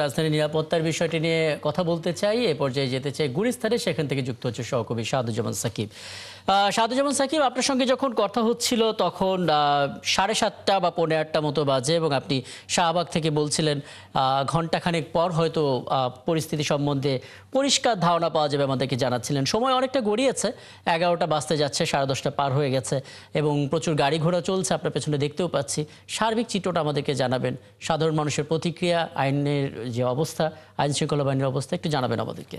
রাজধানী নিরাপত্তার বিষয়টি নিয়ে কথা বলতে চাই, এ পর্যায়ে যেতে চাই গুলিস্তানে, সেখান থেকে যুক্ত হচ্ছে সহকবি সাদুজ্জামান সাকিব। সাদুজ্জামান সাকিব, আপনার সঙ্গে যখন কথা হচ্ছিল তখন 7:30 বা 8:45 মতো বাজে এবং আপনি শাহবাগ থেকে বলছিলেন ঘণ্টাখানেক পর হয়তো পরিস্থিতি সম্বন্ধে পরিষ্কার ধারণা পাওয়া যাবে, আমাদেরকে জানাচ্ছিলেন। সময় অনেকটা গড়িয়েছে, 11টা বাজতে যাচ্ছে, 10:30 পার হয়ে গেছে এবং প্রচুর গাড়ি ঘোড়া চলছে, আপনার পেছনে দেখতেও পাচ্ছি। সার্বিক চিত্রটা আমাদেরকে জানাবেন, সাধারণ মানুষের প্রতিক্রিয়া, আইনের যে অবস্থা, আইন শৃঙ্খলা বাহিনীর অবস্থা একটু জানাবেন আমাদেরকে।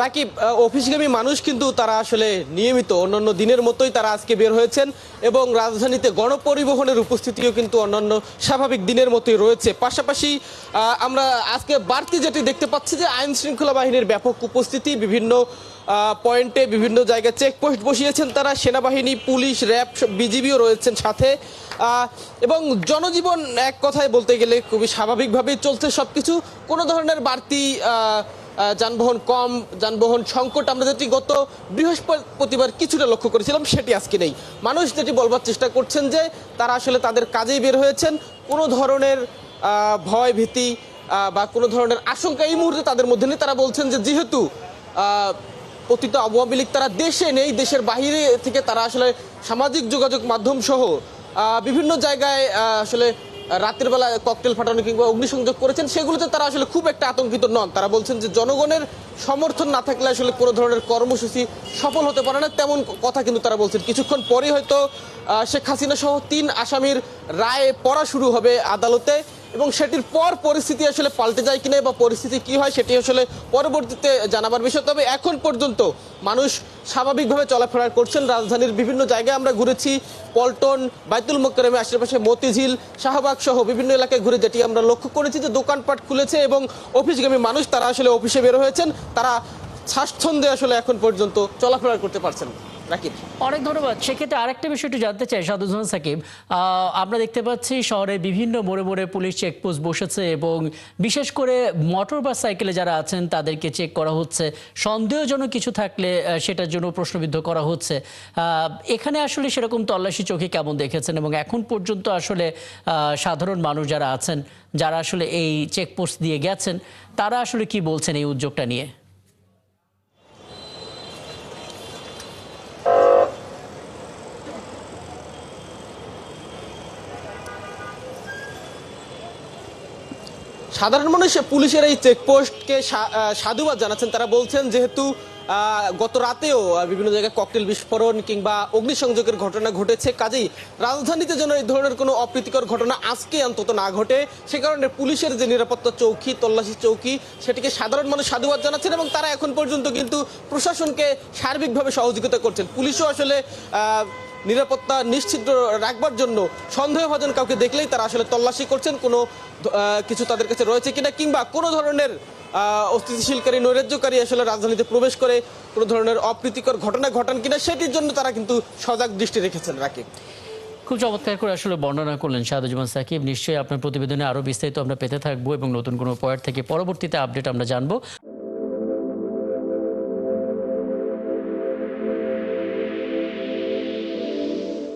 রাকিব, অফিসগামী মানুষ কিন্তু তারা আসলে নিয়মিত অন্যান্য দিনের মতোই তারা আজকে বের হয়েছেন এবং রাজধানীতে গণপরিবহনের উপস্থিতিও কিন্তু অন্যান্য স্বাভাবিক দিনের মতোই রয়েছে। পাশাপাশি আমরা আজকে বাড়তি যেটি দেখতে পাচ্ছি যে আইন শৃঙ্খলা বাহিনীর ব্যাপক উপস্থিতি, বিভিন্ন পয়েন্টে বিভিন্ন জায়গায় চেকপোস্ট বসিয়েছেন তারা, সেনাবাহিনী, পুলিশ, র্যাব, বিজিবিও রয়েছেন সাথে। এবং জনজীবন এক কথায় বলতে গেলে খুবই স্বাভাবিকভাবেই চলছে সবকিছু। কোনো ধরনের বাড়তি যানবাহন কম, যানবাহন সংকট আমরা যেটি গত বৃহস্পতিবার কিছুটা লক্ষ্য করেছিলাম সেটি আজকে নেই। মানুষ যেটি বলবার চেষ্টা করছেন যে তারা আসলে তাদের কাজেই বের হয়েছেন, কোনো ধরনের ভয় ভীতি বা কোনো ধরনের আশঙ্কা এই মুহূর্তে তাদের মধ্যে নেই। তারা বলছেন যে যেহেতু অতীত আওয়ামী লীগ তারা দেশে নেই, দেশের বাইরে থেকে তারা আসলে সামাজিক যোগাযোগ মাধ্যম সহ বিভিন্ন জায়গায় আসলে রাতের বেলা ককটেল ফাটানো কিংবা অগ্নিসংযোগ করেছেন, সেগুলোতে তারা আসলে খুব একটা আতঙ্কিত নন। তারা বলছেন যে জনগণের সমর্থন না থাকলে আসলে কোনো ধরনের কর্মসূচি সফল হতে পারে না, তেমন কথা কিন্তু তারা বলছেন। কিছুক্ষণ পরে হয়তো শেখ হাসিনা সহ 3 আসামির রায় পড়া শুরু হবে আদালতে এবং সেটির পর পরিস্থিতি আসলে পাল্টে যায় কিনা বা পরিস্থিতি কি হয় সেটি আসলে পরবর্তীতে জানাবার বিষয়। তবে এখন পর্যন্ত মানুষ স্বাভাবিকভাবে চলাফেরা করছেন। রাজধানীর বিভিন্ন জায়গায় আমরা ঘুরেছি, পল্টন, বাইতুল মোকাররমের আশেপাশে মতিঝিল, শাহবাগ সহ বিভিন্ন এলাকায় ঘুরে যেটি আমরা লক্ষ্য করেছি যে দোকানপাট খুলেছে এবং অফিসগামী মানুষ তারা আসলে অফিসে বের হয়েছেন, তারা স্বাচ্ছন্দ্যে আসলে এখন পর্যন্ত চলাফেরা করতে পারছেন। রাকিব, অনেক ধন্যবাদ। সেক্ষেত্রে আরেকটা বিষয় একটু জানতে চাই সাদুজ্জামান সাকিব, আমরা দেখতে পাচ্ছি শহরের বিভিন্ন মোড়ে মোড়ে পুলিশ চেকপোস্ট বসেছে এবং বিশেষ করে মোটর বা সাইকেলে যারা আছেন তাদেরকে চেক করা হচ্ছে, সন্দেহজনক কিছু থাকলে সেটার জন্য প্রশ্নবিদ্ধ করা হচ্ছে। এখানে আসলে সেরকম তল্লাশি চোখে কেমন দেখেছেন এবং এখন পর্যন্ত আসলে সাধারণ মানুষ যারা আছেন, যারা আসলে এই চেকপোস্ট দিয়ে গেছেন, তারা আসলে কি বলছেন এই উদ্যোগটা নিয়ে? সাধারণ মানুষ পুলিশের এই চেকপোস্টকে সাধুবাদ জানাচ্ছেন। তারা বলছেন যেহেতু গত রাতেও বিভিন্ন জায়গায় ককটেল বিস্ফোরণ কিংবা অগ্নিসংযোগের ঘটনা ঘটেছে, কাজেই রাজধানীতে যেন এই ধরনের কোনো অপ্রীতিকর ঘটনা আজকে অন্তত না ঘটে, সে কারণে পুলিশের যে নিরাপত্তা চৌকি, তল্লাশি চৌকি, সেটিকে সাধারণ মানুষ সাধুবাদ জানাচ্ছেন এবং তারা এখন পর্যন্ত কিন্তু প্রশাসনকে সার্বিকভাবে সহযোগিতা করছেন। পুলিশও আসলে নিরাপত্তা নিশ্চিত রাখবার জন্য সন্দেহভাজন কাউকে দেখলেই তারা আসলে তল্লাশি করছেন, কোনো কিছু তাদের কাছে রয়েছে কিনা কিংবা কোনো ধরনের অস্থিতিশীলকারী, নৈরাজ্যকারী আসলে রাজধানীতে প্রবেশ করে কোনো ধরনের অপ্রীতিকর ঘটনা ঘটান কিনা সেটির জন্য তারা কিন্তু সজাগ দৃষ্টি রেখেছেন। রাকিব, খুব চমৎকার করে আসলে বর্ণনা করলেন সাদুজ্জামান সাকিব। নিশ্চয়ই আপনার প্রতিবেদনে আরও বিস্তারিত আমরা পেতে থাকবো এবং নতুন কোনো পয়েন্ট থেকে পরবর্তীতে আপডেট আমরা জানবো।